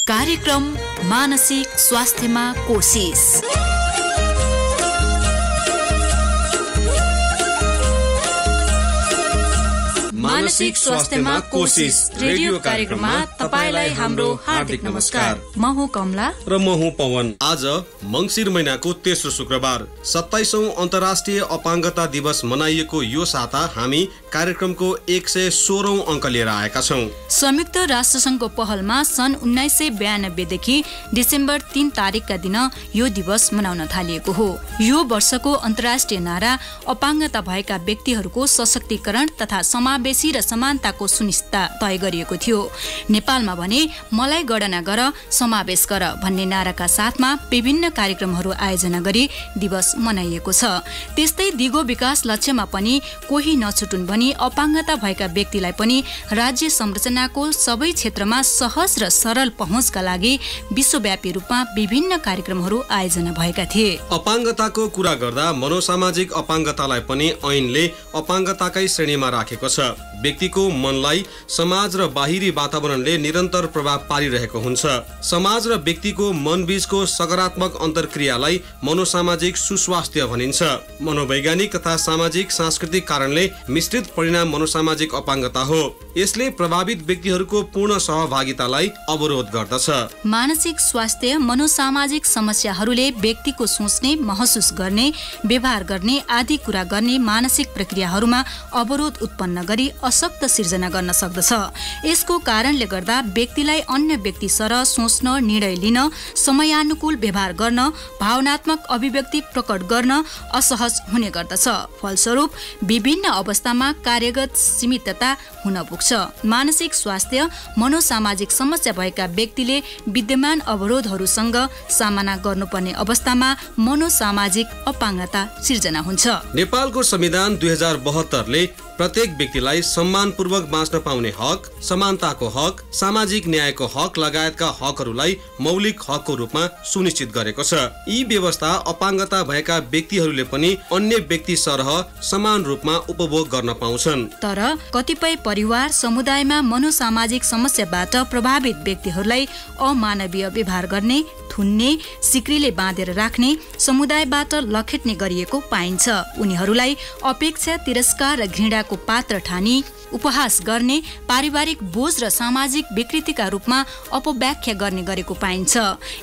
कार्यक्रम मानसिक स्वास्थ्यमा कोशिश। मानसिक स्वास्थ्यमा कोशिश रेडियो कार्यक्रममा तपाईलाई हाम्रो हार्दिक नमस्कार। म हुँ कमला र म हुँ पवन। आज मंसिर महिनाको तेस्रो शुक्रबार 27औं अन्तर्राष्ट्रिय अपाङ्गता दिवस मनाइएको यो साता हामी कार्यक्रमको 116औं अङ्क लिएर आएका छौं। संयुक्त राष्ट्र संघको पहलमा सन् 1992 देखि डिसेम्बर 3 तारिकका दिन यो दिवस मनाउन थालिएको हो। यो वर्षको अन्तर्राष्ट्रिय नारा अपाङ्गता भएका व्यक्तिहरूको सशक्तिकरण तथा समावेशी र समानताको सुनिश्चितता तय गरिएको थियो। नेपालमा भने मलाई गणना गर समावेश गर भन्ने नाराका साथमा विभिन्न कार्यक्रमहरू आयोजना गरी दिवस मनाइएको छ। त्यस्तै दिगो विकास लक्ष्यमा पनि कोही नछुटुन् भनी अपाङ्गता भएका व्यक्तिलाई पनि राज्य संरचनाको सबै क्षेत्रमा सहज र सरल पहुँचका लागि विश्वव्यापी रूपमा विभिन्न कार्यक्रमहरू आयोजना भएका थिए। अपाङ्गताको कुरा गर्दा मनोसामाजिक अपाङ्गतालाई पनि ऐनले अपाङ्गताकै श्रेणीमा राखेको छ। व्यक्तिको मनलाई समाज र बाहिरी वातावरणले निरन्तर प्रभाव पारिरहेको हुन्छ। समाज र व्यक्तिको मनबीचको सकारात्मक अन्तर्क्रियालाई मनोसामाजिक सुस्वास्थ्य भनिन्छ। मनोवैज्ञानिक तथा सामाजिक सांस्कृतिक कारणले मिश्रित परिणाम मनोसामाजिक अपाङ्गता हो। यसले प्रभावित व्यक्तिहरूको पूर्ण सहभागितालाई अवरोध गर्दछ। मानसिक स्वास्थ्य मनोसामाजिक समस्याहरूले व्यक्तिको सोच्ने, महसुस गर्ने, व्यवहार गर्ने आदि कुरा गर्ने मानसिक प्रक्रियाहरूमा अवरोध उत्पन्न गरी अशक्त सिर्जना गर्न सक्दछ। यसको कारणले गर्दा व्यक्तिलाई अन्य व्यक्ति सरह सोच्न, निर्णय लिन, समयानुकूल व्यवहार गर्न, भावनात्मक अभिव्यक्ति प्रकट गर्न असहज हुने गर्दछ। फलस्वरूप विभिन्न अवस्थामा कार्यगत सीमितता हुन पुग्छ। मानसिक स्वास्थ्य मनोसामाजिक समस्या भएका व्यक्तिले विद्यमान अवरोधहरूसँग सामना गर्नुपर्ने अवस्थामा मनोसामाजिक अपाङ्गता सिर्जना हुन्छ। नेपालको संविधान 2072ले प्रत्येक व्यक्तिलाई सम्मानपूर्वक बाँच्न पाउने हक, समानताको हक, सामाजिक न्यायको हक लगायतका हकहरूलाई मौलिक हकको रूपमा सुनिश्चित गरेको छ। यी व्यवस्था अपाङ्गता भएका व्यक्तिहरूले पनि अन्य व्यक्ति सरह समान रूपमा उपभोग गर्न पाउँछन्। तर कतिपय परिवार समुदायमा मनोसामाजिक समस्याबाट प्रभावित व्यक्तिहरूलाई अमानवीय व्यवहार गर्ने, थुन्ने, सिक्रीले बाँधेर राख्ने, समुदायबाट लखेट्ने गरिएको पाइन्छ। उनीहरूलाई अपेक्षा, तिरस्कार र घृणाको पात्र ठानी उपहास गर्ने, पारिवारिक बोझ र सामाजिक विकृतिका रूपमा अपव्याख्या गर्ने गरेको पाइन्छ।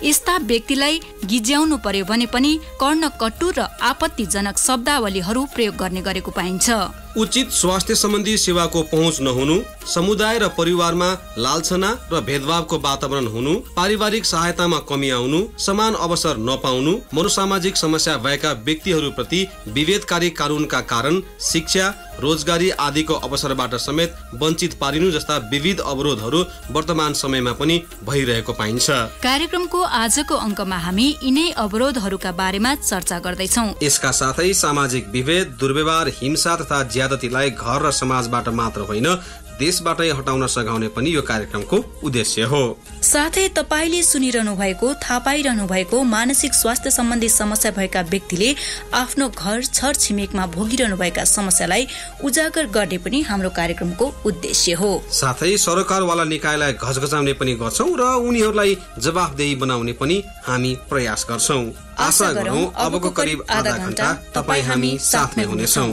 यस्ता व्यक्तिलाई गिज्याउनु पर्यो भने पनि कर्ण कटुर र आपत्तिजनक शब्दावलीहरू प्रयोग गर्ने गरेको पाइन्छ। उचित स्वास्थ्य सम्बन्धी सेवाको पहुँच नहुनु, समुदाय र परिवारमा लालछना र भेदभावको वातावरण हुनु, पारिवारिक सहायतामा कमी आउनु, समान अवसर नपाउनु, मनोसामाजिक समस्या भएका व्यक्तिहरूप्रति विभेदकारी कानूनका कारण शिक्षा, रोजगारी आदिको अवसरबाट समेत वञ्चित पारिनु जस्ता विविध अवरोधहरू वर्तमान समयमा पनि भइरहेको पाइन्छ। कार्यक्रमको आजको अङ्कमा हामी यिनै अवरोधहरूका बारेमा चर्चा गर्दैछौँ। यसका साथै सामाजिक विभेद, दुर्व्यवहार, हिंसा तथा ज्यादतीलाई घर र समाजबाट मात्र होइन देशबाटै हटाउन सघाउने पनि यो कार्यक्रमको उद्देश्य हो। साथै तपाईले सुनिरहनु भएको, थाहा पाइरहनु भएको मानसिक स्वास्थ्य सम्बन्धी समस्या भएका व्यक्तिले आफ्नो घर छर छिमेकमा भोगिरहनु भएका समस्यालाई उजागर गर्ने पनि हाम्रो कार्यक्रमको उद्देश्य हो। साथै सरकारवाला निकायलाई घचघचाउने पनि गर्छौं र उनीहरूलाई जवाफदेही बनाउने पनि हामी प्रयास गर्छौं। आशा गरौं अबको करिब आधा घण्टा तपाई हामी साथमै हुनेछौं।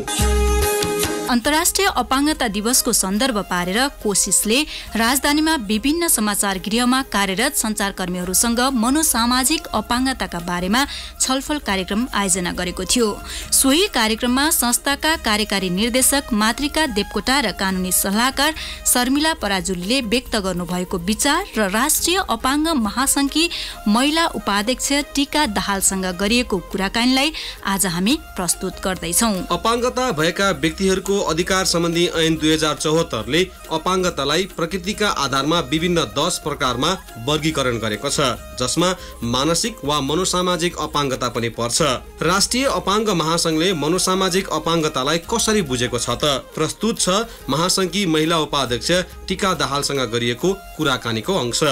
अन्तर्राष्ट्रिय अपाङ्गता दिवसको सन्दर्भ पारेर कोशिशले राजधानीमा विभिन्न समाचार गृहमा कार्यरत सञ्चारकर्मीहरूसँग मनोसामाजिक अपाङ्गताका बारेमा छलफल कार्यक्रम आयोजना गरेको थियो। सोही कार्यक्रममा संस्थाका कार्यकारी निर्देशक मातृका देवकोटा र कानुनी सल्लाहकार शर्मिला पराजुलीले व्यक्त गर्नुभएको विचार र राष्ट्रिय अपाङ्ग महासङ्घकी महिला उपाध्यक्ष टीका दाहालसँग गरिएको कुराकानीलाई आज हामी प्रस्तुत गर्दैछौँ। अपाङ्गता भएका व्यक्तिहरूको अधिकार सम्बन्धी ऐन 2074ले अपाङ्गतालाई प्रकृतिका आधारमा विभिन्न 10 प्रकारमा वर्गीकरण गरेको छ, जसमा मानसिक वा मनोसामाजिक अपाङ्गता पनि पर्छ। राष्ट्रिय अपाङ्ग महासङ्घले मनोसामाजिक अपाङ्गतालाई कसरी बुझेको छ त? प्रस्तुत छ महासङ्घकी महिला उपाध्यक्ष टीका दाहालसँग गरिएको कुराकानीको अंश।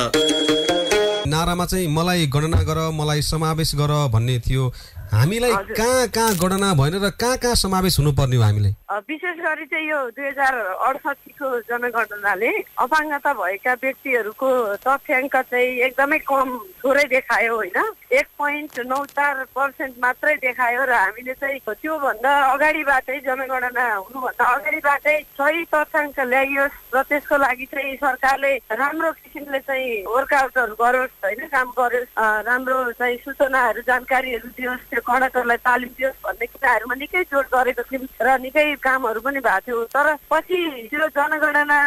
नारामा चाहिँ मलाई गणना गर, मलाई समावेश गर भन्ने थियो। हामीलाई कहाँ गणना भएन र कहाँ समावेश हुनुपर्ने हो हामीले? विशेष गरी चाहिँ यो 2068 को जनगणनाले अपाङ्गता भएका व्यक्तिहरूको तथ्याङ्क चाहिँ एकदमै कम थोरै देखायो होइन, 1.94% मात्रै देखायो र हामीले चाहिँ त्योभन्दा अगाडिबाटै जनगणना हुनुभन्दा अगाडिबाटै सही तथ्याङ्क ल्याइयोस् र त्यसको लागि चाहिँ सरकारले राम्रो किसिमले चाहिँ वर्कआउटहरू गरोस् होइन, काम गरोस्, राम्रो चाहिँ सूचनाहरू जानकारीहरू दियोस्, त्यो गणकहरूलाई तालिम दियोस् भन्ने कुराहरूमा निकै जोड गरेको थियौँ र निकै कामहरू पनि भएको थियो। तर पछि त्यो जनगणना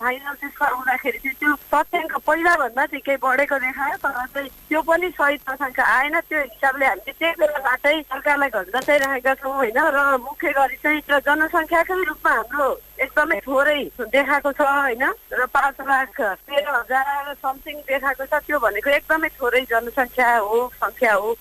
फाइनल त्यसको आउँदाखेरि चाहिँ त्यो तथ्याङ्क पहिलाभन्दा चाहिँ केही बढेको देखायो, तर चाहिँ त्यो पनि सही तथ्याङ्क आएन। त्यो हिसाबले हामीले त्यही बेलाबाटै सरकारलाई घन्टा चाहिँ राखेका छौँ होइन, र मुख्य गरी चाहिँ जनसङ्ख्याकै रूपमा हाम्रो एकदमै थोरै देखाएको छ होइन, र 5,13,000 समथिङ देखाएको छ। त्यो भनेको एकदमै थोरै जनसङ्ख्या हो।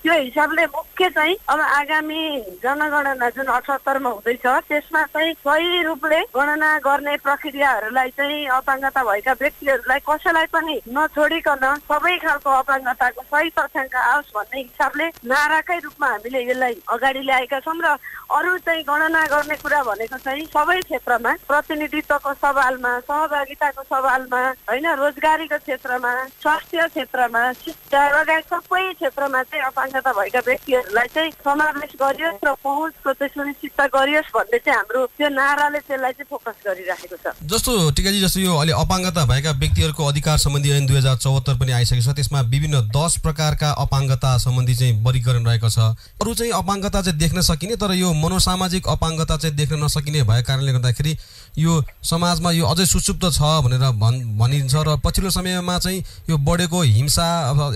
त्यो हिसाबले मुख्य चाहिँ अब आगामी जनगणना जुन 78 मा हुँदैछ त्यसमा चाहिँ सही रूपले गणना गर्ने प्रक्रियाहरूलाई चाहिँ अपाङ्गता भएका व्यक्तिहरूलाई कसैलाई पनि नछोडिकन सबै खालको अपाङ्गताको सही तथ्याङ्क आओस् भन्ने हिसाबले नाराकै रूपमा हामीले यसलाई अगाडि ल्याएका छौँ। र अरू चाहिँ गणना गर्ने कुरा भनेको चाहिँ सबै क्षेत्रमा प्रतिनिधित्वको सवालमा, सहभागिताको सवालमा होइन, रोजगारीको क्षेत्रमा, स्वास्थ्य क्षेत्रमा, शिक्षा लगायत सबै क्षेत्रमा चाहिँ अपाङ्गता भएका व्यक्तिहरूलाई चाहिँ समावेश गरियोस् र पहुँचको चाहिँ सुनिश्चित गरियोस् भन्ने चाहिँ हाम्रो त्यो नाराले त्यसलाई चाहिँ फोकस गरिराखेको छ। जस्तो टिकाजी, जस्तो यो अहिले अपाङ्गता भएका व्यक्तिहरूको अधिकार सम्बन्धी ऐन 2074 पनि आइसकेको छ, त्यसमा विभिन्न 10 प्रकारका अपाङ्गता सम्बन्धी चाहिँ वर्गीकरण रहेको छ। अरू चाहिँ अपाङ्गता चाहिँ देख्न सकिने, तर यो मनोसामाजिक अपाङ्गता चाहिँ देख्न नसकिने भएको कारणले गर्दाखेरि यो समाजमा यो अझै सुसुप्त छ भनेर भनिन्छ। र पछिल्लो समयमा चाहिँ यो बढेको हिंसा,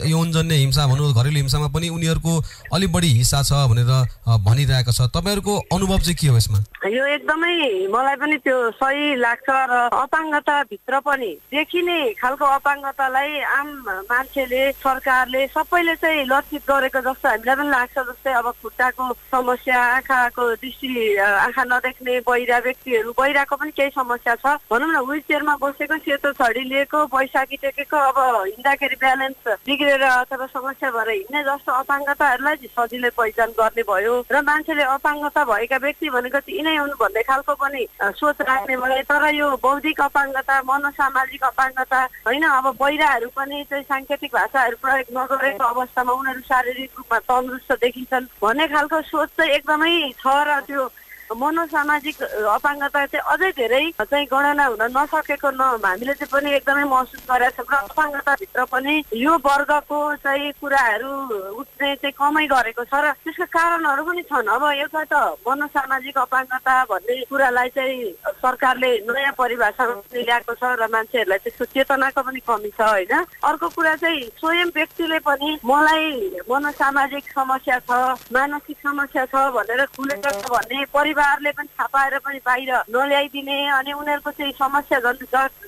यौनजन्य हिंसा भनौँ, घरेलु हिंसामा पनि उनीहरूको अलिक बढी हिस्सा छ भनेर भनिरहेको छ। तपाईँहरूको अनुभव चाहिँ के हो यसमा? यो एकदमै मलाई पनि त्यो सही लाग्छ र अपाङ्गताभित्र पनि देखिने खालको अपाङ्गतालाई आम मान्छेले, सरकारले सबैले चाहिँ लक्षित गरेको जस्तो हामीलाई पनि लाग्छ। जस्तै अब खुट्टाको समस्या, आँखाको दृष्टि, आँखा नदेख्ने बहिरा व्यक्तिहरू, बहिराको पनि केही समस्या छ भनौँ न, व्हिल चेयरमा बसेको, सेतो छडी लिएको, बैशाखी टेकेको, अब हिँड्दाखेरि ब्यालेन्स बिग्रेर अथवा समस्या भएर हिँड्ने जस्तो अपाङ्गताहरूलाई सजिलै पहिचान गर्ने भयो र मान्छेले अपाङ्गता भएका व्यक्ति भनेको चाहिँ यिनै हुन् भन्ने खालको पनि सोच राख्ने भयो। तर यो बौद्धिक अपाङ्गता, मनोसामाजिक अपाङ्गता होइन, अब बहिराहरू पनि चाहिँ साङ्केतिक भाषाहरू प्रयोग नगरेको अवस्थामा उनीहरू शारीरिक रूपमा तन्दुरुस्त देखिन्छन् भन्ने खालको सोच चाहिँ एकदमै छ। र त्यो मनोसामाजिक अपाङ्गता चाहिँ अझै धेरै चाहिँ गणना हुन नसकेको हामीले चाहिँ पनि एकदमै महसुस गरेका छौँ। र अपाङ्गताभित्र पनि यो वर्गको चाहिँ कुराहरू उठ्ने चाहिँ कमै गरेको छ र त्यसको कारणहरू पनि छन्। अब एउटा त मनोसामाजिक अपाङ्गता भन्ने कुरालाई चाहिँ सरकारले नयाँ परिभाषामा ल्याएको छ र मान्छेहरूलाई त्यसको चेतनाको पनि कमी छ होइन। अर्को कुरा चाहिँ स्वयं व्यक्तिले पनि मलाई मनोसामाजिक समस्या छ, मानसिक समस्या छ भनेर खुलेर भन्ने परिवारले पनि थाहा पाएर पनि बाहिर नल्याइदिने, अनि उनीहरूको चाहिँ समस्या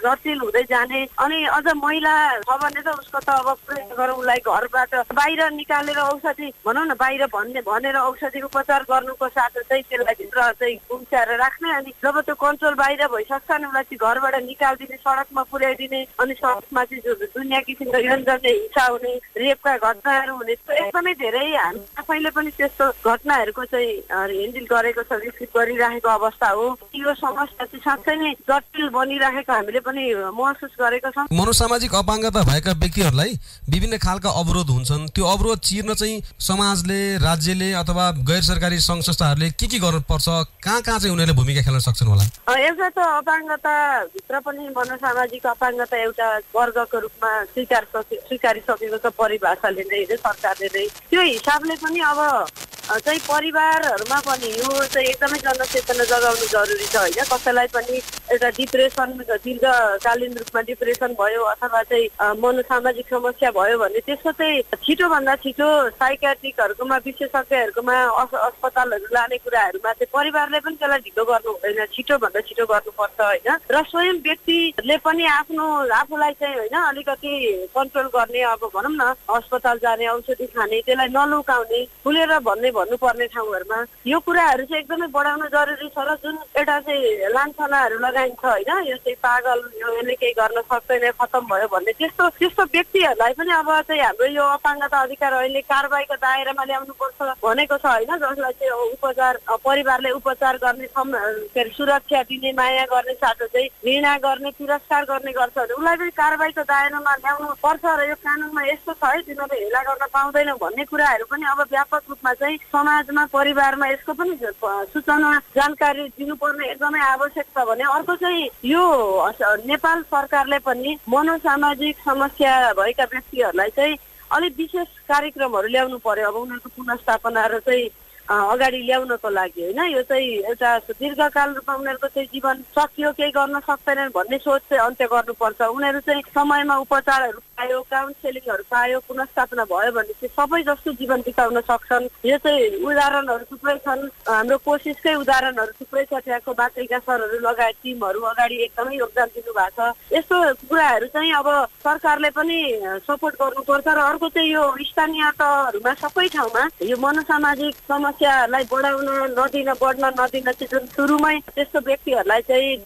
जटिल हुँदै जाने, अनि अझ महिला छ भने त उसको त अब प्रयोग गरौँ उसलाई घरबाट बाहिर निकालेर औषधि भनौँ न, बाहिर भनेर औषधि उपचार गर्नुको साथै चाहिँ त्यसलाई भित्र चाहिँ गुम्स्याएर राख्ने, अनि जब त्यो कन्ट्रोल बाहिर भइसक्छ नि उसलाई चाहिँ घरबाट निकालिदिने, सडकमा पुर्याइदिने, अनि सडकमा चाहिँ दुनियाँ किसिमको यौनजन्य हिंसा हुने, रेपका घटनाहरू हुने, एकदमै धेरै हामी आफैले पनि त्यस्तो घटनाहरूको चाहिँ ह्यान्डल गरेको छ, विकसित गरिराखेको अवस्था हो। यो समस्या चाहिँ साँच्चै नै जटिल बनिराखेको हामीले पनि महसुस गरेको छौँ। मनोसामाजिक अपाङ्गता भएका व्यक्तिहरूलाई विभिन्न खालका अवरोध हुन्छन्, त्यो अवरोध चिर्न चाहिँ समाजले, राज्यले अथवा गैर सरकारी सङ्घ संस्थाहरूले के गर्नुपर्छ, कहाँ चाहिँ उनीहरूले भूमिका खेल्न सक्छन् होला? एउटा त अपाङ्गताभित्र पनि मनोसामाजिक अपाङ्गता एउटा वर्गको रूपमा स्वीकारिसकेको छ परिभाषाले नै, सरकारले नै। त्यो हिसाबले पनि अब चाहिँ परिवारहरूमा पनि यो चाहिँ एकदमै जनचेतना जगाउनु जरुरी छ होइन। कसैलाई पनि एउटा डिप्रेसन, दीर्घकालीन रूपमा डिप्रेसन भयो अथवा चाहिँ मनोसामाजिक समस्या भयो भने त्यसको चाहिँ छिटोभन्दा छिटो साइकियाट्रिकहरूकोमा, विशेषज्ञहरूकोमा, अस्पतालहरू लाने कुराहरूमा चाहिँ परिवारले पनि त्यसलाई ढिलो गर्नु हुँदैन, छिटोभन्दा छिटो गर्नुपर्छ होइन। र स्वयं व्यक्तिले पनि आफूलाई चाहिँ होइन अलिकति कन्ट्रोल गर्ने, अब भनौँ न अस्पताल जाने, औषधि खाने, त्यसलाई नलुकाउने, खुलेर भन्नुपर्ने ठाउँहरूमा यो कुराहरू चाहिँ एकदमै बढाउन जरुरी छ। र जुन एउटा चाहिँ लान्छनाहरू लगाए मानिन्छ होइन, यो चाहिँ पागल, यसले केही गर्न सक्दैन, खतम भयो भन्ने त्यस्तो व्यक्तिहरूलाई पनि अब चाहिँ हाम्रो यो अपाङ्गता अधिकार ऐनले कारबाहीको दायरामा ल्याउनुपर्छ भनेको छ होइन, जसलाई चाहिँ उपचार परिवारले उपचार गर्ने सुरक्षा दिने, माया गर्ने साथै चाहिँ घृणा गर्ने, तिरस्कार गर्ने गर्छ भने उसलाई पनि कारबाहीको दायरामा ल्याउनु पर्छ र यो कानुनमा यस्तो छ है तिनीहरूले हेला गर्न पाउँदैन भन्ने कुराहरू पनि अब व्यापक रूपमा चाहिँ समाजमा परिवारमा यसको पनि सूचना जानकारी दिनुपर्ने एकदमै आवश्यक छ भने अर्को चाहिँ यो नेपाल सरकारले पनि मनोसामाजिक समस्या भएका व्यक्तिहरूलाई चाहिँ अलिक विशेष कार्यक्रमहरू ल्याउनु पर्यो अब उनीहरूको पुनर्स्थापना र चाहिँ अगाडि ल्याउनको लागि होइन। यो चाहिँ एउटा दीर्घकाल रूपमा उनीहरूको चाहिँ जीवन सकियो, केही गर्न सक्दैनन् भन्ने सोच चाहिँ अन्त्य गर्नुपर्छ। उनीहरू चाहिँ समयमा उपचारहरू पायो, काउन्सेलिङहरू पायो, पुनर्स्थापना भयो भने चाहिँ सबै जस्तो जीवन बिताउन सक्छन्। यो चाहिँ उदाहरणहरू थुप्रै छन्, हाम्रो कोसिसकै उदाहरणहरू थुप्रै छ, त्यहाँको बाटैका सरहरू लगायत टिमहरू अगाडि एकदमै योगदान दिनुभएको छ। यस्तो कुराहरू चाहिँ अब सरकारले पनि सपोर्ट गर्नुपर्छ र अर्को चाहिँ यो स्थानीय तहहरूमा सबै ठाउँमा यो मनोसामाजिक समस्यालाई बढ्न नदिन चाहिँ जुन सुरुमै त्यस्तो व्यक्तिहरूलाई चाहिँ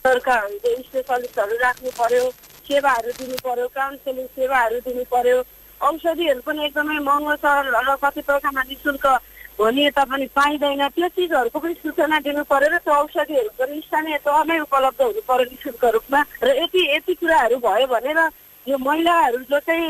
स्पेसलिस्टहरू राख्नु पर्यो, सेवाहरू दिनु पर्यो, काउन्सिलिङ सेवाहरू दिनु पर्यो। औषधिहरू पनि एकदमै महँगो छ र कतिपयमा निःशुल्क भनिए तापनि पाइँदैन, त्यो चिजहरूको पनि सूचना दिनु पर्यो र त्यो औषधिहरू पनि स्थानीय तहमै उपलब्ध हुनु पर्यो निःशुल्क रूपमा। र यति कुराहरू भयो भने र यो महिलाहरू जो चाहिँ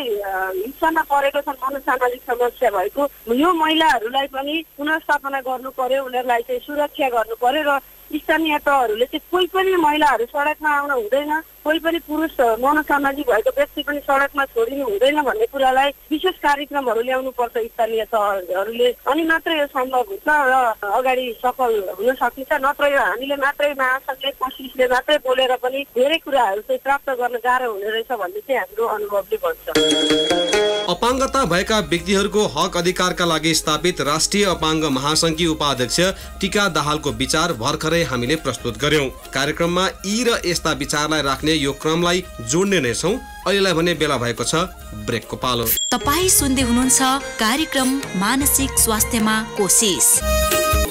हिंसामा परेको छन्, मनोसामाजिक समस्या भएको, यो महिलाहरूलाई पनि पुनर्स्थापना गर्नु पर्यो, उनीहरूलाई चाहिँ सुरक्षा गर्नु पर्यो र स्थानीय तहहरूले चाहिँ कोही पनि महिलाहरू सडकमा आउन हुँदैन, कोही पनि पुरुष मनोसामाजिक भएको व्यक्ति पनि सडकमा छोडिनु हुँदैन भन्ने कुरालाई विशेष कार्यक्रमहरू ल्याउनुपर्छ स्थानीय तहहरूले, अनि मात्रै यो सम्भव हुन्छ र अगाडि सफल हुन सकिन्छ। नत्र यो हामीले मात्रै महासङ्घले कोसिसले मात्रै बोलेर पनि धेरै कुराहरू चाहिँ प्राप्त गर्न गाह्रो हुने रहेछ भन्ने चाहिँ हाम्रो अनुभवले भन्छ। अपाङ्गता भएका व्यक्तिहरूको हक अधिकारका लागि स्थापित राष्ट्रिय अपाङ्ग महासङ्घकी उपाध्यक्ष टिका दाहालको विचार भर्खरै हामीले प्रस्तुत गर्यौं। कार्यक्रममा यी र यस्ता विचारलाई राख्ने यो क्रमलाई जोड्ने नै छौं। अहिलेलाई भने बेला भएको छ ब्रेकको पालो। तपाई सुन्दै हुनुहुन्छ कार्यक्रम मानसिक स्वास्थ्यमा कोसिस।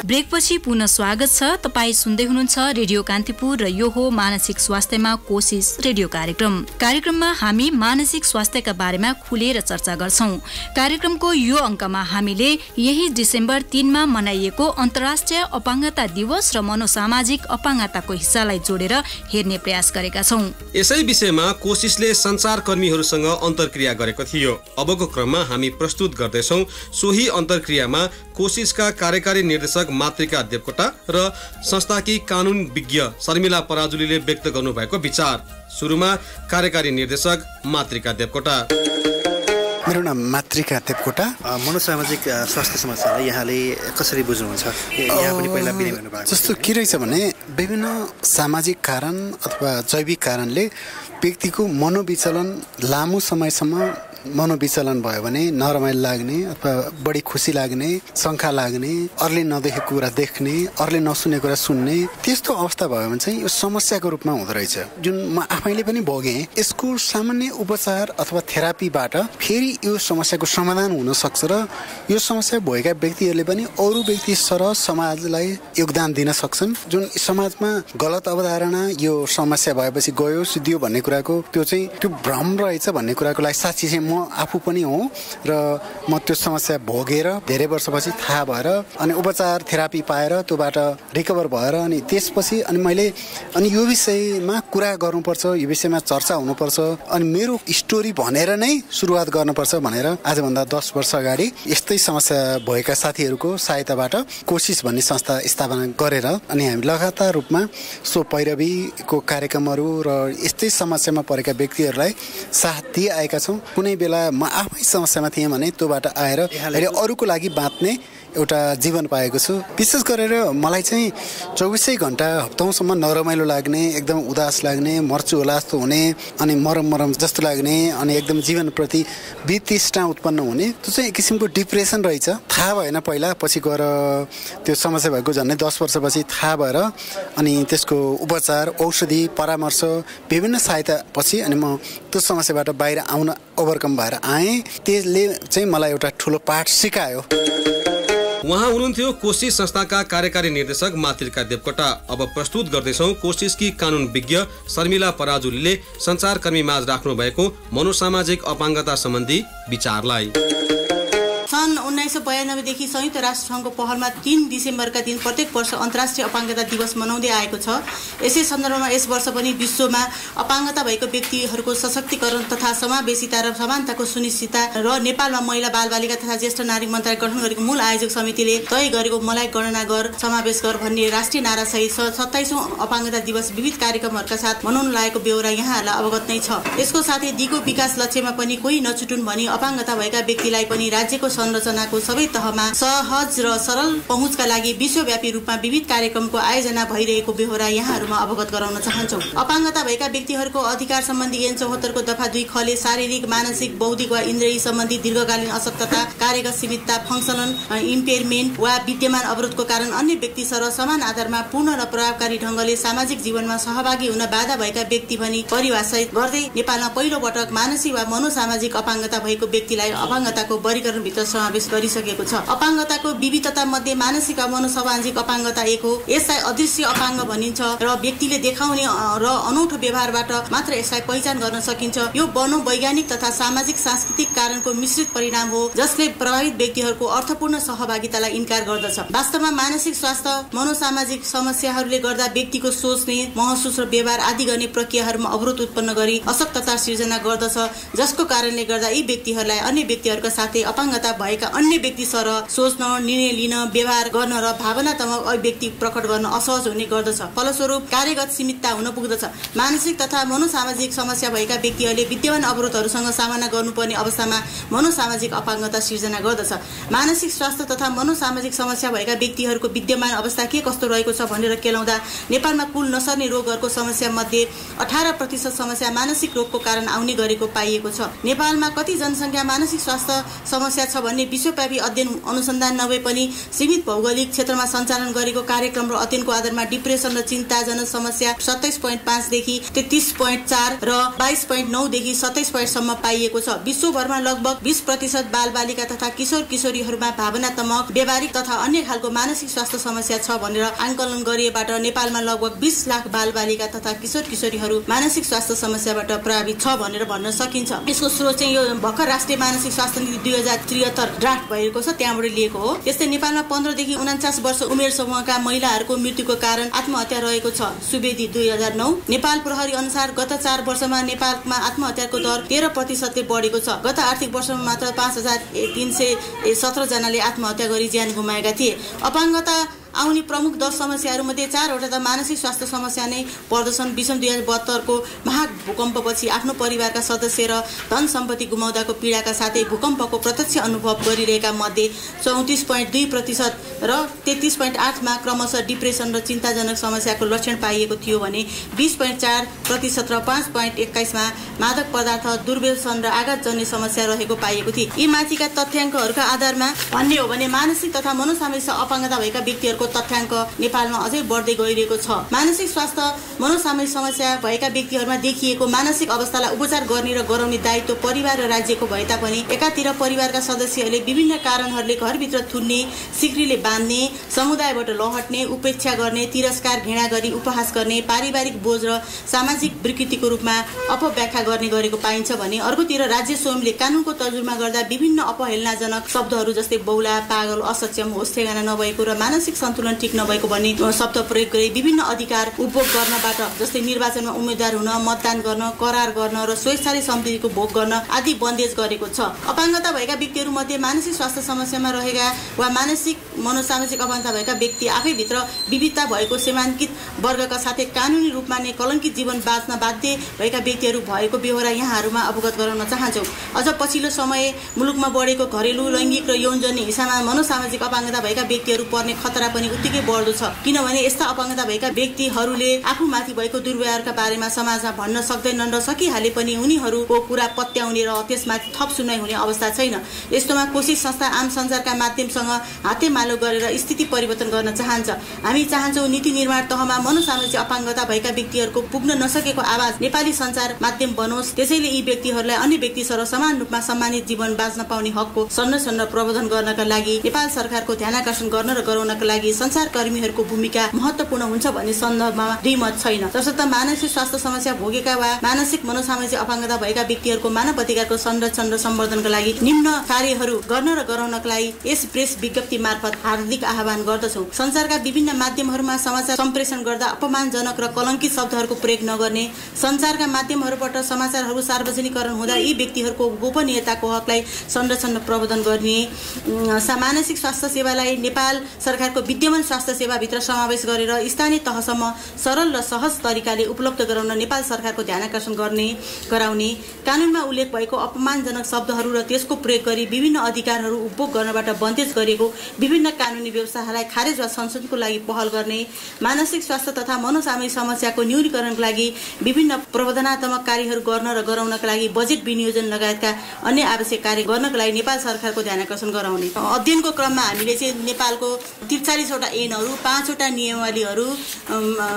ब्रेकपछि पुनः स्वागत छ। तपाई सुन्दै हुनुहुन्छ रेडियो कान्तिपुर र यो हो मानसिक स्वास्थ्यमा कोसिस रेडियो कार्यक्रममा हामी मानसिक स्वास्थ्यका बारेमा खुलेर चर्चा गर्छौं। कार्यक्रमको यो अंकमा हामीले यही डिसेम्बर 3 मा मनाइएको अन्तर्राष्ट्रिय अपाङ्गता दिवस र मनोसामाजिक अपाङ्गताको हिस्सालाई जोडेर हेर्ने प्रयास गरेका छौं। यसै विषयमा कोसिसले संचारकर्मीहरूसँग अन्तर्क्रिया गरेको थियो। अबको क्रममा हामी प्रस्तुत गर्दैछौं सोही अन्तर्क्रियामा कोसिसका कार्यकारी निर्देशक मातृका देवकोटा र संस्थाकी कानुन विज्ञ शर्मिला पराजुलीले व्यक्त गर्नुभएको विचार। सुरुमा कार्यकारी निर्देशक मातृका देवकोटा। मेरो नाम मातृका देवकोटा। मनोसामाजिक स्वास्थ्य समस्यालाई यहाँले कसरी बुझ्नुहुन्छ? यहाँ पनि पहिला बिरामी भएको जस्तो के रहेछ भने विभिन्न सामाजिक कारण अथवा जैविक कारणले व्यक्तिको मनोविचलन लामो समयसम्म मनोविचलन भयो भने नरमाइलो लाग्ने अथवा बढी खुसी लाग्ने, शङ्का लाग्ने, अरूले नदेखेको कुरा देख्ने, अरूले नसुनेको कुरा सुन्ने, त्यस्तो अवस्था भयो भने चाहिँ यो समस्याको रूपमा हुँदो रहेछ, जुन म आफैले पनि भोगेँ। यसको सामान्य उपचार अथवा थेरापीबाट फेरि यो समस्याको समाधान हुन सक्छ र यो समस्या भएका व्यक्तिहरूले पनि अरू व्यक्ति सरह समाजलाई योगदान दिन सक्छन्। जुन समाजमा गलत अवधारणा यो समस्या भएपछि गयो सिद्धियो भन्ने कुराको त्यो भ्रम रहेछ भन्ने कुराको लागि साक्षी चाहिँ म आफू पनि हो र म त्यो समस्या भोगेर धेरै वर्षपछि थाहा भएर अनि उपचार थेरापी पाएर त्योबाट रिकभर भएर अनि त्यसपछि अनि यो विषयमा कुरा गर्नुपर्छ, यो विषयमा चर्चा हुनुपर्छ, अनि मेरो स्टोरी भनेर नै सुरुवात गर्नुपर्छ भनेर आजभन्दा 10 वर्ष अगाडि यस्तै समस्या भएका साथीहरूको सहायताबाट कोसिस भन्ने संस्था स्थापना गरेर अनि हामी लगातार रूपमा सो पैरवीको कार्यक्रमहरू र यस्तै समस्यामा परेका व्यक्तिहरूलाई साथ दिइआएका छौँ। कुनै बेला म आफै समस्यामा थिएँ भने त्योबाट आएर अहिले अरूको लागि बाँच्ने एउटा जीवन पाएको छु। विशेष गरेर मलाई चाहिँ 24 घण्टा हप्ताउँसम्म नरमाइलो लाग्ने, एकदम उदास लाग्ने, मर्छु होला जस्तो हुने, अनि मरम जस्तो लाग्ने, अनि एकदम जीवनप्रति वितृष्णा उत्पन्न हुने, त्यो चाहिँ एक किसिमको डिप्रेसन रहेछ। थाहा भएन पहिला, पछि गएर त्यो समस्या भएको झन्डै 10 वर्षपछि थाहा भएर अनि त्यसको उपचार, औषधि, परामर्श, विभिन्न सहायता पछि अनि म त्यो समस्याबाट बाहिर आउन ओभरकम भएर आएँ। त्यसले चाहिँ मलाई एउटा ठुलो पाठ सिकायो। उहाँ हुनुहुन्थ्यो कोशिश संस्थाका कार्यकारी निर्देशक मातृका देवकोटा। अब प्रस्तुत गर्दैछौँ कोशिशकी कानुन विज्ञ शर्मिला पराजुलीले सञ्चारकर्मी माझ राख्नु भएको मनोसामाजिक अपाङ्गता सम्बन्धी विचारलाई। सन् 1992 देखि संयुक्त राष्ट्र सङ्घको पहलमा 3 डिसेम्बरका दिन प्रत्येक वर्ष अन्तर्राष्ट्रिय अपाङ्गता दिवस मनाउँदै आएको छ। यसै सन्दर्भमा यस वर्ष पनि विश्वमा अपाङ्गता भएको व्यक्तिहरूको सशक्तिकरण तथा समावेशिता र समानताको सुनिश्चितता र नेपालमा महिला बालबालिका तथा ज्येष्ठ नागरिक मन्त्रालय गठन गरेको मूल आयोजक समितिले तय गरेको मलाई गणना गर समावेश गर भन्ने राष्ट्रिय नारासहित 27औं अपाङ्गता दिवस विविध कार्यक्रमहरूका साथ मनाउन लागेको बेहोरा यहाँहरूलाई अवगत नै छ। यसको साथै दिगो विकास लक्ष्यमा पनि कोही नछुटुन् भनी अपाङ्गता भएका व्यक्तिलाई पनि राज्यको संरचनाको सबै तहमा सहज र सरल पहुँचका लागि विश्वव्यापी रूपमा विविध कार्यक्रमको आयोजना भइरहेको बेहोरा यहाँहरूमा अवगत गराउन चाहन्छौँ। अपाङ्गता भएका व्यक्तिहरूको अधिकार सम्बन्धी ऐन 74 को दफा 2 खले शारीरिक, मानसिक, बौद्धिक वा इन्द्रिय सम्बन्धी दीर्घकालीन अशक्तता, कार्यगत सीमितता, फङ्सनल इम्पेयरमेन्ट वा विद्यमान अवरोधको कारण अन्य व्यक्ति सर समान आधारमा पूर्ण र प्रभावकारी ढङ्गले सामाजिक जीवनमा सहभागी हुन बाधा भएका व्यक्ति भनी परिभाषित गर्दै नेपालमा पहिलो पटक मानसिक वा मनोसामाजिक अपाङ्गता भएको व्यक्तिलाई अपाङ्गताको वर्गीकरणभित्र समावेश गरिसकेको छ। अपाङ्गताको विविधता मध्ये मानसिक वा मनोसामाजिक अपाङ्गता एक हो। यसलाई अदृश्य अपाङ्ग भनिन्छ र व्यक्तिले देखाउने र अनौठो व्यवहारबाट मात्र यसलाई पहिचान गर्न सकिन्छ। यो मनोवैज्ञानिक तथा सामाजिक सांस्कृतिक कारणको मिश्रित परिणाम हो जसले प्रभावित व्यक्तिहरूको अर्थपूर्ण सहभागितालाई इन्कार गर्दछ। वास्तवमा मानसिक स्वास्थ्य मनोसामाजिक समस्याहरूले गर्दा व्यक्तिको सोच्ने, महसुस र व्यवहार आदि गर्ने प्रक्रियाहरूमा अवरोध उत्पन्न गरी अशक्तता सिर्जना गर्दछ, जसको कारणले गर्दा यी व्यक्तिहरूलाई अन्य व्यक्तिहरूका साथै अपाङ्गता भएका अन्य व्यक्ति सर सोच्न, निर्णय लिन, व्यवहार गर्न र भावनात्मक अभिव्यक्ति प्रकट गर्न असहज हुने गर्दछ। फलस्वरूप कार्यगत सीमितता हुन पुग्दछ। मानसिक तथा मनोसामाजिक समस्या भएका व्यक्तिहरूले विद्यमान अवरोधहरूसँग सामना गर्नुपर्ने अवस्थामा मनोसामाजिक अपाङ्गता सिर्जना गर्दछ। मानसिक स्वास्थ्य तथा मनोसामाजिक समस्या भएका व्यक्तिहरूको विद्यमान अवस्था के कस्तो रहेको छ भनेर केलाउँदा नेपालमा कुल नसर्ने रोगहरूको समस्या मध्ये 18% समस्या मानसिक रोगको कारण आउने गरेको पाइएको छ। नेपालमा कति जनसङ्ख्या मानसिक स्वास्थ्य समस्या छ भन्ने विश्वव्यापी अध्ययन अनुसन्धान नभए पनि सीमित भौगोलिक क्षेत्रमा सञ्चालन गरेको कार्यक्रम र अध्ययनको आधारमा डिप्रेसन र चिन्ताजनक समस्या 27.5 देखि 33.4 र 22.9 देखि 27 सम्म पाइएको छ। विश्वभरमा लगभग 20% बालबालिका तथा किशोर किशोरीहरूमा भावनात्मक, व्यावहारिक तथा अन्य खालको मानसिक स्वास्थ्य समस्या छ भनेर आंकलन गरिएबाट नेपालमा लगभग 20 लाख बालबालिका तथा किशोर किशोरीहरू मानसिक स्वास्थ्य समस्याबाट प्रभावित छ भनेर भन्न सकिन्छ। यसको स्रोत चाहिँ यो भर्खर राष्ट्रिय मानसिक स्वास्थ्य नीति 2073 ड्राफ्ट भएको छ, त्यहाँबाट लिएको हो। त्यस्तै नेपालमा 15 देखि 49 वर्ष उमेर समूहका महिलाहरूको मृत्युको कारण आत्महत्या रहेको छ। सुवेदी 2009 नेपाल प्रहरी अनुसार गत 4 वर्षमा नेपालमा आत्महत्याको दर 13% बढेको छ। गत आर्थिक वर्षमा मात्र 5317 जनाले आत्महत्या गरी ज्यान गुमाएका थिए। अपाङ्गता आउने प्रमुख 10 समस्याहरूमध्ये 4 वटा त मानसिक स्वास्थ्य समस्या नै पर्दछन्। विषम 2072 को महाभूकम्पपछि आफ्नो परिवारका सदस्य र धन सम्पत्ति गुमाउँदाको पीडाका साथै भूकम्पको प्रत्यक्ष अनुभव गरिरहेका मध्ये 34.2% र 33.8 मा क्रमशः डिप्रेसन र चिन्ताजनक समस्याको लक्षण पाइएको थियो भने 20.4% र 5.21 मा मादक पदार्थ, दुर्व्यसन र आघातजन्य समस्या रहेको पाइएको थियो। यी माथिका तथ्याङ्कहरूका आधारमा भन्ने हो भने मानसिक तथा मनोसामाजिक अपाङ्गता भएका व्यक्तिहरूको तथ्याङ्क नेपालमा अझै बढ्दै गइरहेको छ। मानसिक स्वास्थ्य मनोसामाजिक समस्या भएका व्यक्तिहरूमा देखिएको मानसिक अवस्थालाई उपचार गर्ने र गराउने दायित्व परिवार र राज्यको भए तापनि एकातिर परिवारका सदस्यहरूले विभिन्न कारणहरूले घरभित्र थुन्ने, सिक्रीले बाँध्ने, समुदायबाट लहट्ने, उपेक्षा गर्ने, तिरस्कार, घृणा गरी उपहास गर्ने, पारिवारिक बोझ र सामाजिक विकृतिको रूपमा अपव्याख्या गर्ने गरेको पाइन्छ भने अर्कोतिर राज्य स्वयंले कानुनको तर्जुमा गर्दा विभिन्न अपहेलनाजनक शब्दहरू जस्तै बौला, पागल, असक्षम, होस ठेगाना नभएको र मानसिक सन्तुलन ठीक नभएको भन्ने शब्द प्रयोग गरी विभिन्न अधिकार उपभोग गर्नबाट जस्तै निर्वाचनमा उम्मेद्वार हुन, मतदान गर्न, करार गर्न र स्वेच्छाले सम्पत्तिको भोग गर्न आदि बन्देज गरेको छ। अपाङ्गता भएका व्यक्तिहरू मध्ये मानसिक स्वास्थ्य समस्यामा रहेका वा मानसिक मनोसामाजिक अपाङ्गता भएका व्यक्ति आफैभित्र विविधता भएको सीमाङ्कित वर्गका साथै कानुनी रूपमा नै कलङ्कित जीवन बाँच्न बाध्य भएका व्यक्तिहरू भएको बेहोरा यहाँहरूमा अवगत गराउन चाहन्छौँ। अझ पछिल्लो समय मुलुकमा बढेको घरेलु, लैङ्गिक र यौनजन्य हिंसामा मनोसामाजिक अपाङ्गता भएका व्यक्तिहरू पर्ने खतरा पनि पनि उत्तिकै बढ्दो छ। किनभने यस्ता अपाङ्गता भएका व्यक्तिहरूले आफूमाथि भएको दुर्व्यवहारका बारेमा समाजमा भन्न सक्दैनन् र सकिहाले पनि उनीहरूको कुरा पत्याउने र त्यसमाथि थप सुनाइ हुने अवस्था छैन। यस्तोमा कोसिस संस्था आम सञ्चारका माध्यमसँग हातेमालो गरेर स्थिति परिवर्तन गर्न चाहन्छ। हामी चाहन्छौँ नीति निर्माण तहमा मनोसामाजिक अपाङ्गता भएका व्यक्तिहरूको पुग्न नसकेको आवाज नेपाली सञ्चार माध्यम बनोस्। त्यसैले यी व्यक्तिहरूलाई अन्य व्यक्तिसँग समान रूपमा सम्मानित जीवन बाँच्न पाउने हकको संरक्षण र प्रवर्धन गर्नका लागि नेपाल सरकारको ध्यानाकर्षण गर्न र गराउनका लागि सञ्चारकर्मीहरूको भूमिका महत्त्वपूर्ण हुन्छ भन्ने सन्दर्भमा द्विमत छैन। तसर्थ मानसिक स्वास्थ्य समस्या भोगेका वा मानसिक मनोसामाजिक अपाङ्गता भएका व्यक्तिहरूको मानव अधिकारको संरक्षण र सम्वर्धनका लागि निम्न कार्यहरू गर्न र गराउनका लागि यस प्रेस विज्ञप्ति मार्फत हार्दिक आह्वान गर्दछौँ। सञ्चारका विभिन्न माध्यमहरूमा समाचार सम्प्रेषण गर्दा अपमानजनक र कलङ्कित शब्दहरूको प्रयोग नगर्ने, सञ्चारका माध्यमहरूबाट समाचारहरू सार्वजनिकरण हुँदा यी व्यक्तिहरूको गोपनीयताको हकलाई संरक्षण र प्रवर्धन गर्ने, मानसिक स्वास्थ्य सेवालाई नेपाल सरकारको विद्यमान स्वास्थ्य सेवाभित्र समावेश गरेर स्थानीय तहसम्म सरल र सहज तरिकाले उपलब्ध गराउन नेपाल सरकारको ध्यानाकर्षण गराउने, कानुनमा उल्लेख भएको अपमानजनक शब्दहरू र त्यसको प्रयोग गरी विभिन्न अधिकारहरू उपभोग गर्नबाट बन्देज गरेको विभिन्न कानुनी व्यवस्थालाई खारेज वा संशोधनको लागि पहल गर्ने, मानसिक स्वास्थ्य तथा मनोसामाजिक समस्याको न्यूनीकरणको लागि विभिन्न प्रवर्धनात्मक कार्यहरू गर्न र गराउनका लागि बजेट विनियोजन लगायतका अन्य आवश्यक कार्य गर्नका लागि नेपाल सरकारको ध्यानाकर्षण गराउने। अध्ययनको क्रममा हामीले चाहिँ नेपालको 43 वटा ऐनहरू, 5 वटा नियमावलीहरू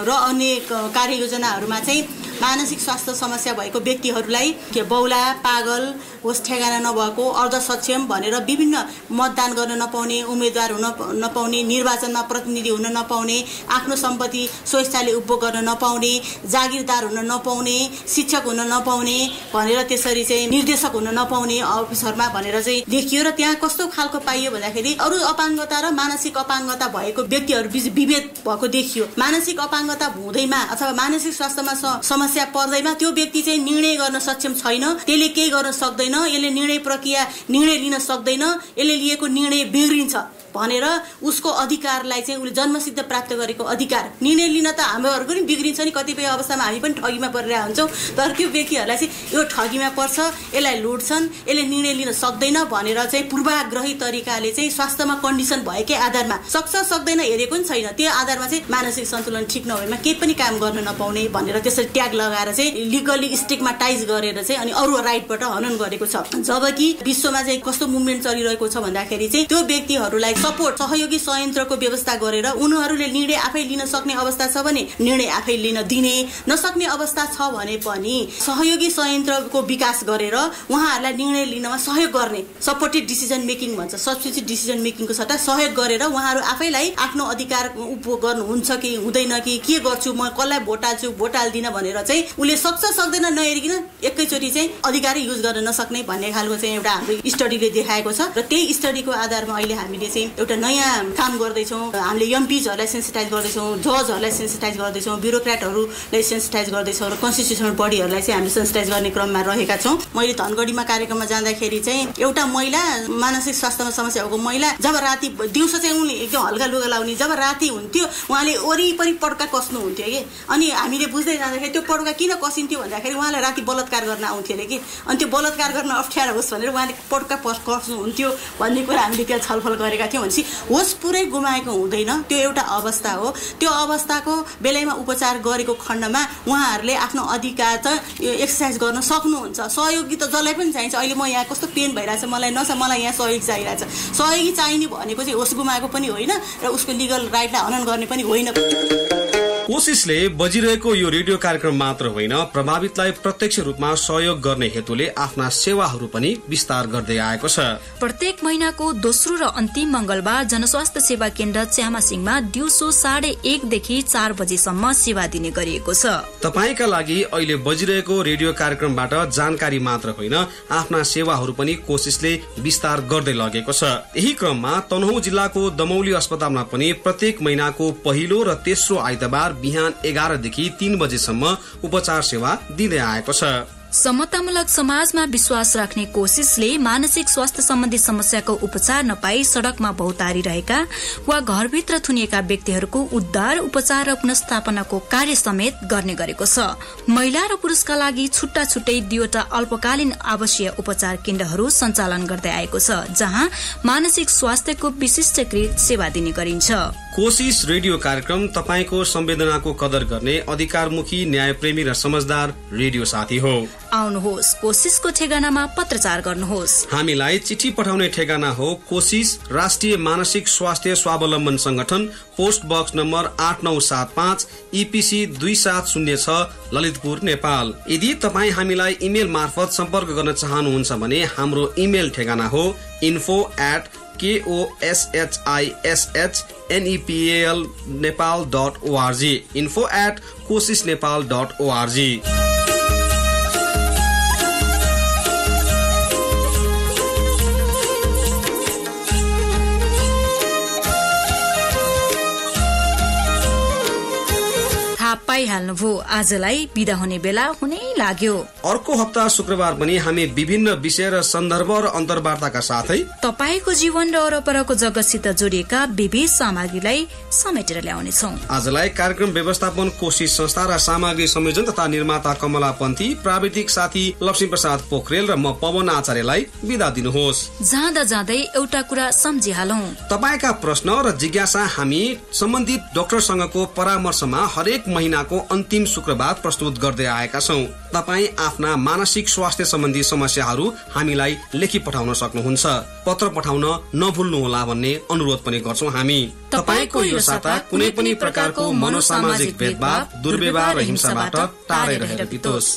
र अन्य कार्ययोजनाहरूमा चाहिँ मानसिक स्वास्थ्य समस्या भएको व्यक्तिहरूलाई बौला, पागल, होस ठेगाना नभएको, अर्ध सक्षम भनेर विभिन्न मतदान गर्न नपाउने, उम्मेदवार हुन नपाउने, निर्वाचनमा प्रतिनिधि हुन नपाउने, आफ्नो सम्पत्ति स्वेच्छाले उपभोग गर्न नपाउने, जागिरदार हुन नपाउने, शिक्षक हुन नपाउने भनेर त्यसरी चाहिँ निर्देशक हुन नपाउने अफिसरमा भनेर चाहिँ देखियो। र त्यहाँ कस्तो खालको पाइयो भन्दाखेरि अरू अपाङ्गता र मानसिक अपाङ्गता भएको व्यक्तिहरू बीच विभेद भएको देखियो। मानसिक अपाङ्गता हुँदैमा अथवा मानसिक स्वास्थ्यमा समस्या पर्दैमा त्यो व्यक्ति चाहिँ निर्णय गर्न सक्षम छैन, त्यसले केही गर्न सक्दैन, यसले निर्णय लिन सक्दैन, यसले लिएको निर्णय बिग्रिन्छ भनेर उसको अधिकारलाई चाहिँ उसले जन्मसिद्ध प्राप्त गरेको अधिकार निर्णय लिन त हामीहरूको पनि बिग्रिन्छ नि। कतिपय अवस्थामा हामी पनि ठगीमा परिरहेका हुन्छौँ, तर त्यो व्यक्तिहरूलाई चाहिँ यो ठगीमा पर्छ, यसलाई लुट्छन्, यसले निर्णय लिन सक्दैन भनेर चाहिँ पूर्वाग्रही तरिकाले चाहिँ स्वास्थ्यमा कन्डिसन भएकै आधारमा सक्छ सक्दैन हेरेको पनि छैन, त्यो आधारमा चाहिँ मानसिक सन्तुलन ठिक नभएमा केही पनि काम गर्न नपाउने भनेर त्यसरी ट्याग लगाएर चाहिँ लिगली स्टिगमाटाइज गरेर चाहिँ अनि अरू राइटबाट हनन गरेको छ। जबकि विश्वमा चाहिँ कस्तो मुभमेन्ट चलिरहेको छ भन्दाखेरि चाहिँ त्यो व्यक्तिहरूलाई सपोर्ट सहयोगी संयन्त्रको व्यवस्था गरेर उनीहरूले निर्णय आफै लिन सक्ने अवस्था छ भने निर्णय आफै लिन दिने, नसक्ने अवस्था छ भने पनि सहयोगी संयन्त्रको विकास गरेर उहाँहरूलाई निर्णय लिनमा सहयोग गर्ने, सपोर्टेड डिसिजन मेकिङ भन्छ, सब्स्टिट्युट डिसिजन मेकिङको सट्टा सहयोग गरेर उहाँहरू आफैलाई आफ्नो अधिकार उपभोग गर्नुहुन्छ कि हुँदैन कि के गर्छु म, कसलाई भोट हाल्छु भोट हाल्दिनँ भनेर चाहिँ उसले सक्छ सक्दैन नहेरिकन एकैचोटि चाहिँ अधिकारै युज गर्न नसक्ने भन्ने खालको चाहिँ एउटा हाम्रो स्टडीले देखाएको छ। र त्यही स्टडीको आधारमा अहिले हामीले चाहिँ एउटा नयाँ काम गर्दैछौँ। हामीले एमपीजहरूलाई सेन्सिटाइज गर्दैछौँ, जजहरूलाई सेन्सिटाइज गर्दैछौँ, ब्युरोक्रेटहरूलाई सेन्सिटाइज गर्दैछौँ र कन्स्टिट्युसनल बडीहरूलाई चाहिँ हामीले सेन्सिटाइज गर्ने क्रममा रहेका छौँ। मैले धनगढीमा कार्यक्रममा जाँदाखेरि चाहिँ एउटा महिला मानसिक स्वास्थ्यमा समस्या भएको महिला जब राति दिउँसो चाहिँ उनले एकदम हल्का लुगा लाउने, जब राति हुन्थ्यो उहाँले वरिपरि पड्का कस्नुहुन्थ्यो कि, अनि हामीले बुझ्दै जाँदाखेरि त्यो पड्का किन कसिन्थ्यो भन्दाखेरि उहाँलाई राति बलात्कार गर्न आउँथ्यो अरे कि, अनि त्यो बलात्कार गर्न अप्ठ्यारो होस् भनेर उहाँले पड्का कस्नुहुन्थ्यो भन्ने कुरा हामीले त्यहाँ छलफल गरेका थियौँ। भनेपछि होस पुरै गुमाएको हुँदैन, त्यो एउटा अवस्था हो। त्यो अवस्थाको बेलामा उपचार गरेको खण्डमा उहाँहरूले आफ्नो अधिकार त एक्सर्साइज गर्न सक्नुहुन्छ। सहयोगी त जसलाई पनि चाहिन्छ। अहिले म यहाँ कस्तो पेन भइरहेछ मलाई मलाई यहाँ सहयोग चाहिरहेछ, सहयोगी चाहिने भनेको चाहिँ होस गुमाएको पनि होइन र उसको लिगल राइटलाई हनन गर्ने पनि होइन। कोसिसले बजिरहेको यो रेडियो कार्यक्रम मात्र होइन, प्रभावितलाई प्रत्यक्ष रूपमा सहयोग गर्ने हेतुले आफ्ना सेवाहरू पनि विस्तार गर्दै आएको छ। प्रत्येक महिनाको दोस्रो र अन्तिम मंगलबार जनस्वास्थ्य सेवा केन्द्र च्यामासिङमा दिउँसो 1:30 देखि 4 बजेसम्म सेवा दिने गरिएको छ। तपाईका लागि अहिले बजिरहेको रेडियो कार्यक्रमबाट जानकारी मात्र होइन, आफ्ना सेवाहरू पनि कोसिसले विस्तार गर्दै लगेको छ। यही क्रममा तनहुँ जिल्लाको दमौली अस्पतालमा पनि प्रत्येक महिनाको पहिलो र तेस्रो आइतबार बिहान 11 देखि 3 बजेसम्म उपचार सेवा दिँदै आएको छ। समतामूलक समाजमा विश्वास राख्ने कोशिशले मानसिक स्वास्थ्य सम्बन्धी समस्याको उपचार नपाई सड़कमा बहुतारी रहेका वा घरभित्र थुनिएका व्यक्तिहरूको उद्धार, उपचार र पुनर्स्थापनाको कार्य समेत गर्ने गरेको छ। महिला र पुरुषका लागि छुट्टा छुट्टै 2वटा अल्पकालीन आवासीय उपचार केन्द्रहरू सञ्चालन गर्दै आएको छ, जहाँ मानसिक स्वास्थ्यको विशिष्टकृत सेवा दिने गरिन्छ। कोशिश रेडियो कार्यक्रम तपाईको संवेदनाको कदर गर्ने अधिकारमुखी, न्यायप्रेमी र समझदार रेडियो साथी हो। आउनुहोस्, कोशिशको ठेगानामा पत्रचार गर्नुहोस्। हामीलाई चिठी पठाउने ठेगाना हो कोशिश राष्ट्रिय मानसिक स्वास्थ्य स्वावलम्बन संगठन, post box number 8975, EPC 2706, Lalitpur, Nepal. यदि तपाईँ हामीलाई इमेल मार्फत सम्पर्क गर्न चाहनुहुन्छ भने हाम्रो इमेल ठेगाना हो info@koshishnepal.org, info@koshishnepal.org। पाइहाल्नुभयो, आजलाई बिदा हुने बेला हुनै लाग्यो। अर्को हप्ता शुक्रबार पनि हामी विभिन्न विषय र सन्दर्भ र अन्तर्वार्ताका साथै तपाईको जीवन र वरपरको जगतसित जोडिएका विविध सामग्रीलाई समेटेर ल्याउनेछौँ। आजलाई कार्यक्रम व्यवस्थापन कोशिश संस्था र सामग्री संयोजन तथा निर्माता कमला पन्थी, प्राविधिक साथी लक्ष्मी प्रसाद पोखरेल र म पवन आचार्यलाई बिदा दिनुहोस्। जाँदा जाँदै एउटा कुरा सम्झिहालौं, तपाईका प्रश्न र जिज्ञासा हामी सम्बन्धित डाक्टरसँगको परामर्शमा हरेक महिनाको अन्तिम शुक्रबार प्रस्तुत गर्दै आएका छौं। तपाई आफ्ना मानसिक स्वास्थ्य सम्बन्धी समस्याहरू हामीलाई लेखी पठाउन सक्नुहुन्छ। पत्र पठाउन नभुल्नुहोला भन्ने अनुरोध पनि गर्छौं हामी। तपाईको यो साता कुनै पनि प्रकारको मनोसामाजिक भेदभाव, दुर्व्यवहार र हिंसाबाट टाढै रहेर बितोस्।